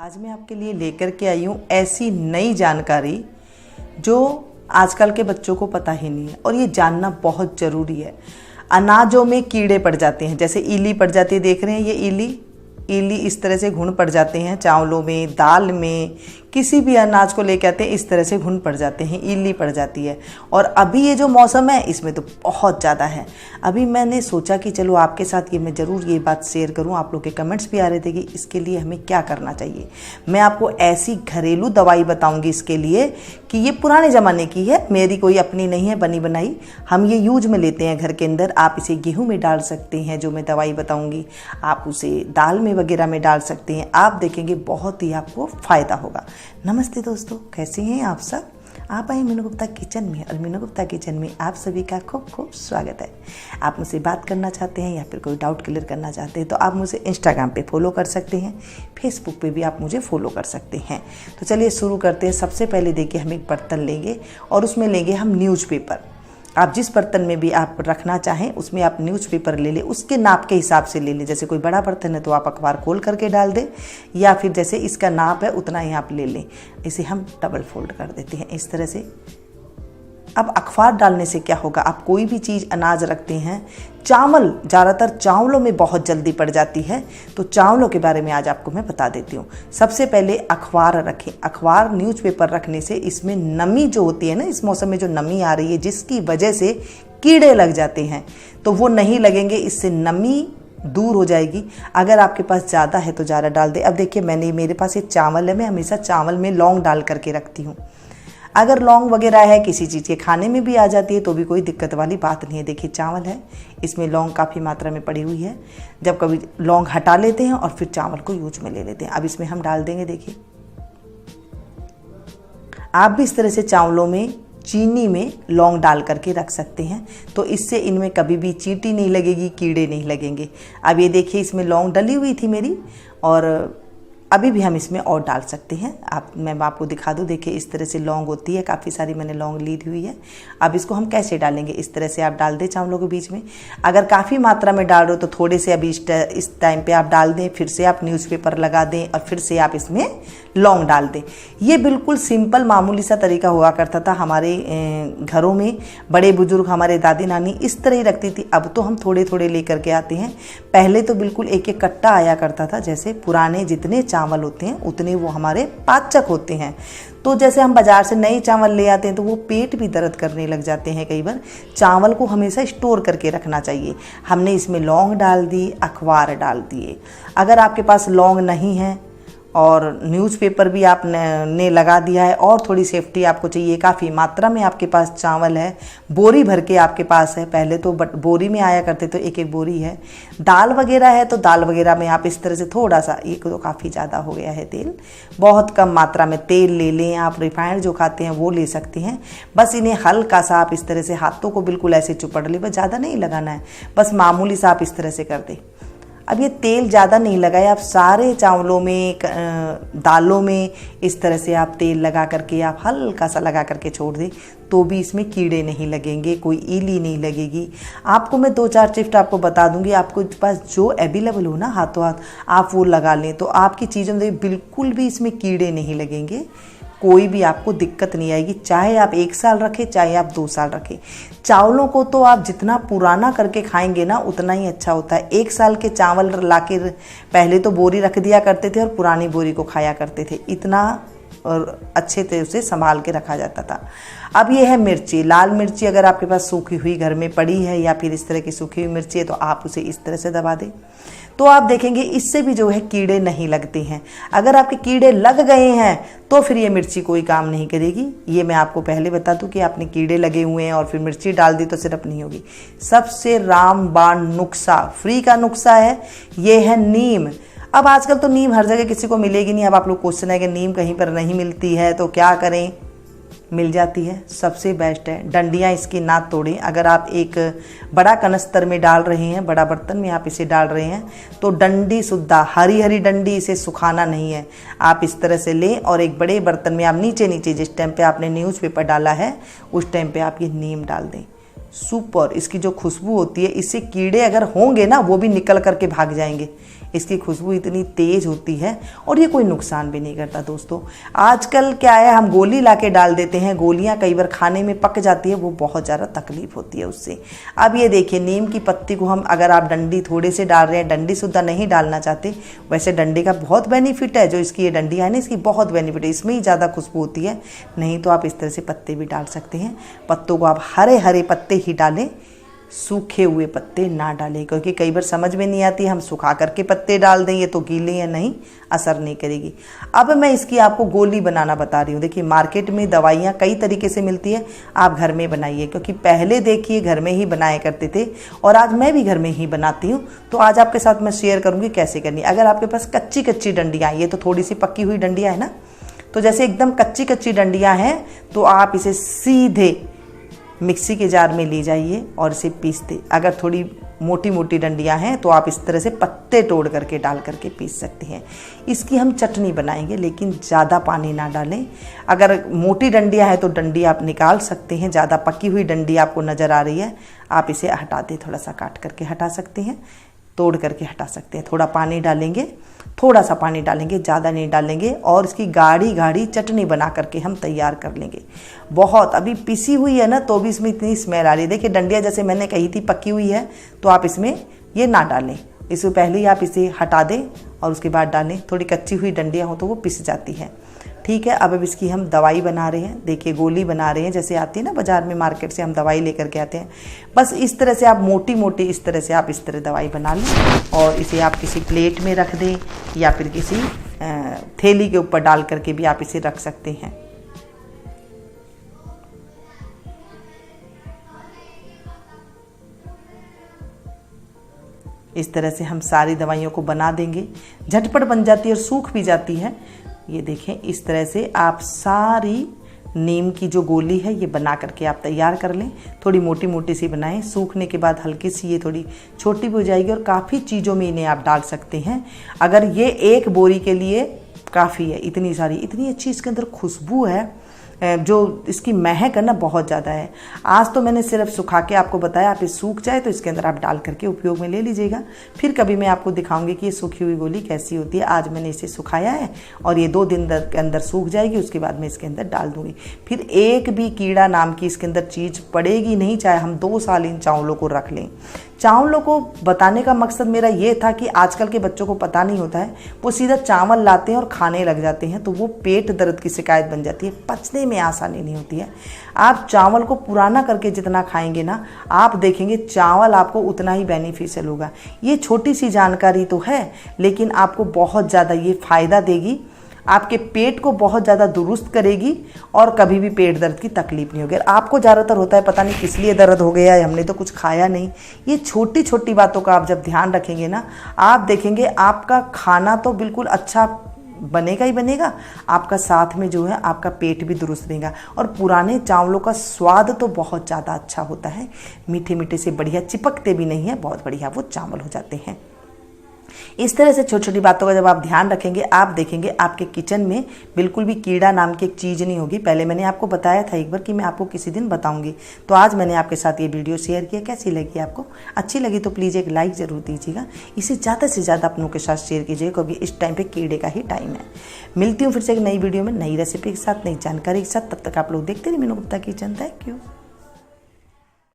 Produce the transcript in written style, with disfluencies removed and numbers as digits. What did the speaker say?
आज मैं आपके लिए लेकर के आई हूँ ऐसी नई जानकारी जो आजकल के बच्चों को पता ही नहीं है और ये जानना बहुत ज़रूरी है। अनाजों में कीड़े पड़ जाते हैं, जैसे इली पड़ जाती है, देख रहे हैं ये इली इस तरह से घुन पड़ जाते हैं चावलों में, दाल में, किसी भी अनाज को लेके आते हैं इस तरह से घुन पड़ जाते हैं, इली पड़ जाती है। और अभी ये जो मौसम है इसमें तो बहुत ज़्यादा है। अभी मैंने सोचा कि चलो आपके साथ मैं ज़रूर ये बात शेयर करूं। आप लोग के कमेंट्स भी आ रहे थे कि इसके लिए हमें क्या करना चाहिए। मैं आपको ऐसी घरेलू दवाई बताऊंगी इसके लिए कि ये पुराने ज़माने की है, मेरी कोई अपनी नहीं है बनी बनाई। हम ये यूज में लेते हैं घर के अंदर। आप इसे गेहूँ में डाल सकते हैं, जो मैं दवाई बताऊँगी, आप उसे दाल में वगैरह में डाल सकते हैं। आप देखेंगे बहुत ही आपको फ़ायदा होगा। नमस्ते दोस्तों, कैसे हैं आप सब। आप आए मीनू गुप्ता किचन में और मीनू गुप्ता किचन में आप सभी का खूब खूब स्वागत है। आप मुझसे बात करना चाहते हैं या फिर कोई डाउट क्लियर करना चाहते हैं तो आप मुझे इंस्टाग्राम पे फॉलो कर सकते हैं, फेसबुक पे भी आप मुझे फॉलो कर सकते हैं। तो चलिए शुरू करते हैं। सबसे पहले देखिए हम एक बर्तन लेंगे और उसमें लेंगे हम न्यूज़पेपर। आप जिस बर्तन में भी आप रखना चाहें उसमें आप न्यूज़पेपर ले लें, उसके नाप के हिसाब से ले लें। जैसे कोई बड़ा बर्तन है तो आप अखबार खोल करके डाल दें, या फिर जैसे इसका नाप है उतना ही आप ले लें। इसे हम डबल फोल्ड कर देते हैं इस तरह से। अब अखबार डालने से क्या होगा, आप कोई भी चीज़ अनाज रखते हैं, चावल ज़्यादातर चावलों में बहुत जल्दी पड़ जाती है, तो चावलों के बारे में आज आपको मैं बता देती हूँ। सबसे पहले अखबार रखें। अखबार न्यूज़पेपर रखने से इसमें नमी जो होती है ना, इस मौसम में जो नमी आ रही है जिसकी वजह से कीड़े लग जाते हैं, तो वो नहीं लगेंगे, इससे नमी दूर हो जाएगी। अगर आपके पास ज़्यादा है तो ज़्यादा डाल दें। अब देखिए मेरे पास एक चावल है, मैं हमेशा चावल में लौंग डाल करके रखती हूँ। अगर लौंग वगैरह है किसी चीज़ के खाने में भी आ जाती है तो भी कोई दिक्कत वाली बात नहीं है। देखिए चावल है, इसमें लौंग काफ़ी मात्रा में पड़ी हुई है। जब कभी लौंग हटा लेते हैं और फिर चावल को यूज में ले लेते हैं। अब इसमें हम डाल देंगे, देखिए आप भी इस तरह से चावलों में चीनी में लौंग डाल करके रख सकते हैं, तो इससे इनमें कभी भी चींटी नहीं लगेगी, कीड़े नहीं लगेंगे। अब ये देखिए इसमें लौंग डली हुई थी मेरी, और अभी भी हम इसमें और डाल सकते हैं। मैं आपको दिखा दूँ, देखिए इस तरह से लौंग होती है, काफ़ी सारी मैंने लौंग ली हुई है। अब इसको हम कैसे डालेंगे, इस तरह से आप डाल दें चावलों के बीच में। अगर काफ़ी मात्रा में डाल रहे हो तो थोड़े से अभी इस टाइम पे आप डाल दें, फिर से आप न्यूज़पेपर लगा दें और फिर से आप इसमें लौंग डाल दें। ये बिल्कुल सिंपल मामूली सा तरीका हुआ करता था हमारे घरों में। बड़े बुजुर्ग, हमारे दादी नानी इस तरह ही रखती थी। अब तो हम थोड़े थोड़े लेकर के आते हैं। पहले तो बिल्कुल एक एक कट्टा आया करता था। जैसे पुराने जितने चावल होते हैं उतने वो हमारे पाचक होते हैं। तो जैसे हम बाजार से नए चावल ले आते हैं तो वो पेट भी दर्द करने लग जाते हैं कई बार। चावल को हमेशा स्टोर करके रखना चाहिए। हमने इसमें लौंग डाल दी, अखबार डाल दिए। अगर आपके पास लौंग नहीं है और न्यूज़पेपर भी आपने लगा दिया है और थोड़ी सेफ्टी आपको चाहिए, काफ़ी मात्रा में आपके पास चावल है, बोरी भर के आपके पास है, पहले तो बोरी में आया करते तो एक एक बोरी है। दाल वगैरह है तो दाल वगैरह में आप इस तरह से थोड़ा सा, ये तो काफ़ी ज़्यादा हो गया है तेल, बहुत कम मात्रा में तेल ले लें आप। रिफाइंड जो खाते हैं वो ले सकते हैं। बस इन्हें हल्का सा आप इस तरह से हाथों को बिल्कुल ऐसे चुपड़ लें, बस ज़्यादा नहीं लगाना है, बस मामूली सा आप इस तरह से कर दें। अब ये तेल ज़्यादा नहीं लगाए, आप सारे चावलों में, दालों में इस तरह से आप तेल लगा करके आप हल्का सा लगा करके छोड़ दें, तो भी इसमें कीड़े नहीं लगेंगे, कोई ईली नहीं लगेगी। आपको मैं 2-4 टिप्स आपको बता दूंगी। आपको पास जो अवेलेबल हो ना हाथों हाथ, आप वो लगा लें तो आपकी चीज़ों में बिल्कुल भी इसमें कीड़े नहीं लगेंगे, कोई भी आपको दिक्कत नहीं आएगी। चाहे आप 1 साल रखें, चाहे आप 2 साल रखें। चावलों को तो आप जितना पुराना करके खाएंगे ना उतना ही अच्छा होता है। 1 साल के चावल लाके पहले तो बोरी रख दिया करते थे और पुरानी बोरी को खाया करते थे, इतना और अच्छे से उसे संभाल के रखा जाता था। अब ये है मिर्ची, लाल मिर्ची अगर आपके पास सूखी हुई घर में पड़ी है या फिर इस तरह की सूखी हुई मिर्ची है तो आप उसे इस तरह से दबा दें, तो आप देखेंगे इससे भी जो है कीड़े नहीं लगते हैं। अगर आपके कीड़े लग गए हैं तो फिर ये मिर्ची कोई काम नहीं करेगी। ये मैं आपको पहले बता दूं कि आपने कीड़े लगे हुए हैं और फिर मिर्ची डाल दी तो सिर्फ नहीं होगी। सबसे रामबाण नुस्खा, फ्री का नुस्खा है, ये है नीम। अब आजकल तो नीम हर जगह किसी को मिलेगी नहीं। अब आप लोग क्वेश्चन है कि नीम कहीं पर नहीं मिलती है तो क्या करें, मिल जाती है, सबसे बेस्ट है। डंडियाँ इसकी ना तोड़ें। अगर आप एक बड़ा कनस्तर में डाल रहे हैं, बड़ा बर्तन में आप इसे डाल रहे हैं तो डंडी सुद्धा, हरी हरी डंडी, इसे सुखाना नहीं है। आप इस तरह से लें और एक बड़े बर्तन में आप नीचे नीचे जिस टाइम पे आपने न्यूज़पेपर डाला है उस टाइम पे आप ये नीम डाल दें। सुपर, इसकी जो खुशबू होती है इससे कीड़े अगर होंगे ना वो भी निकल करके भाग जाएंगे। इसकी खुशबू इतनी तेज़ होती है और ये कोई नुकसान भी नहीं करता दोस्तों। आजकल क्या है, हम गोली ला के डाल देते हैं, गोलियां कई बार खाने में पक जाती है, वो बहुत ज़्यादा तकलीफ होती है उससे। अब ये देखिए, नीम की पत्ती को हम, अगर आप डंडी थोड़े से डाल रहे हैं, डंडी सुद्धा नहीं डालना चाहते, वैसे डंडे का बहुत बेनिफिट है, जो इसकी ये डंडियाँ है ना, इसकी बहुत बेनिफिट है, इसमें ही ज़्यादा खुशबू होती है। नहीं तो आप इस तरह से पत्ते भी डाल सकते हैं। पत्तों को आप हरे हरे पत्ते ही डालें, सूखे हुए पत्ते ना डालें, क्योंकि कई बार समझ में नहीं आती, हम सुखा करके पत्ते डाल दें, ये तो गीले हैं, नहीं, असर नहीं करेगी। अब मैं इसकी आपको गोली बनाना बता रही हूँ। देखिए, मार्केट में दवाइयाँ कई तरीके से मिलती है, आप घर में बनाइए, क्योंकि पहले देखिए घर में ही बनाया करते थे और आज मैं भी घर में ही बनाती हूँ। तो आज आपके साथ मैं शेयर करूँगी कैसे करनी। अगर आपके पास कच्ची कच्ची डंडियाँ, ये तो थोड़ी सी पक्की हुई डंडियाँ है ना, तो जैसे एकदम कच्ची कच्ची डंडियाँ हैं तो आप इसे सीधे मिक्सी के जार में ले जाइए और इसे पीस दें। अगर थोड़ी मोटी मोटी डंडियां हैं तो आप इस तरह से पत्ते तोड़ करके डाल करके पीस सकते हैं। इसकी हम चटनी बनाएंगे, लेकिन ज़्यादा पानी ना डालें। अगर मोटी डंडियां हैं तो डंडी आप निकाल सकते हैं, ज़्यादा पकी हुई डंडी आपको नज़र आ रही है, आप इसे हटा दें, थोड़ा सा काट करके हटा सकते हैं, तोड़ करके हटा सकते हैं। थोड़ा पानी डालेंगे, थोड़ा सा पानी डालेंगे, ज़्यादा नहीं डालेंगे, और इसकी गाढ़ी गाढ़ी चटनी बना करके हम तैयार कर लेंगे। बहुत अभी पिसी हुई है ना, तो भी इसमें इतनी स्मेल आ रही है। देखिए, डंडियाँ जैसे मैंने कही थी पकी हुई है, तो आप इसमें ये ना डालें, इससे पहले ही आप इसे हटा दें और उसके बाद डालें। थोड़ी कच्ची हुई डंडियाँ हो तो वो पिस जाती हैं। ठीक है, अब इसकी हम दवाई बना रहे हैं। देखिए, गोली बना रहे हैं, जैसे आती है ना बाज़ार में, मार्केट से हम दवाई लेकर के आते हैं। बस इस तरह से आप मोटी मोटी इस तरह से आप इस तरह दवाई बना लें और इसे आप किसी प्लेट में रख दें या फिर किसी थैली के ऊपर डाल करके भी आप इसे रख सकते हैं। इस तरह से हम सारी दवाइयों को बना देंगे, झटपट बन जाती है और सूख भी जाती है। ये देखें, इस तरह से आप सारी नीम की जो गोली है ये बना करके आप तैयार कर लें। थोड़ी मोटी मोटी सी बनाएं, सूखने के बाद हल्की सी ये थोड़ी छोटी भी हो जाएगी और काफ़ी चीज़ों में इन्हें आप डाल सकते हैं। अगर ये एक बोरी के लिए काफ़ी है, इतनी सारी, इतनी अच्छी इसके अंदर खुशबू है, जो इसकी महक है ना बहुत ज़्यादा है। आज तो मैंने सिर्फ सुखा के आपको बताया, आप ये सूख जाए तो इसके अंदर आप डाल करके उपयोग में ले लीजिएगा। फिर कभी मैं आपको दिखाऊंगी कि ये सूखी हुई गोली कैसी होती है। आज मैंने इसे सुखाया है और ये 2 दिन के अंदर सूख जाएगी, उसके बाद मैं इसके अंदर डाल दूँगी। फिर एक भी कीड़ा नाम की इसके अंदर चीज़ पड़ेगी नहीं, चाहे हम 2 साल इन चावलों को रख लें। चावलों को बताने का मकसद मेरा ये था कि आजकल के बच्चों को पता नहीं होता है, वो सीधा चावल लाते हैं और खाने लग जाते हैं, तो वो पेट दर्द की शिकायत बन जाती है, पचने में आसानी नहीं होती है। आप चावल को पुराना करके जितना खाएंगे ना, आप देखेंगे चावल आपको उतना ही बेनिफिशियल होगा। ये छोटी सी जानकारी तो है, लेकिन आपको बहुत ज़्यादा ये फ़ायदा देगी, आपके पेट को बहुत ज़्यादा दुरुस्त करेगी और कभी भी पेट दर्द की तकलीफ नहीं होगी। आपको ज़्यादातर होता है पता नहीं किस लिए दर्द हो गया है, हमने तो कुछ खाया नहीं। ये छोटी छोटी बातों का आप जब ध्यान रखेंगे ना, आप देखेंगे आपका खाना तो बिल्कुल अच्छा बनेगा ही बनेगा, आपका साथ में जो है आपका पेट भी दुरुस्त रहेगा। और पुराने चावलों का स्वाद तो बहुत ज़्यादा अच्छा होता है, मीठे मीठे से बढ़िया, चिपकते भी नहीं है, बहुत बढ़िया वो चावल हो जाते हैं। इस तरह से छोटी छोटी बातों का जब आप ध्यान रखेंगे, आप देखेंगे आपके किचन में बिल्कुल भी कीड़ा नाम की एक चीज़ नहीं होगी। पहले मैंने आपको बताया था एक बार कि मैं आपको किसी दिन बताऊंगी, तो आज मैंने आपके साथ ये वीडियो शेयर किया। कैसी लगी आपको? अच्छी लगी तो प्लीज़ एक लाइक ज़रूर दीजिएगा। इसे ज़्यादा से ज़्यादा अपनों के साथ शेयर कीजिएगा, क्योंकि इस टाइम पर कीड़े का ही टाइम है। मिलती हूँ फिर से एक नई वीडियो में, नई रेसिपी के साथ, नई जानकारी के साथ। तब तक आप लोग देखते रहिए Meenu Gupta kitchen. Thank you.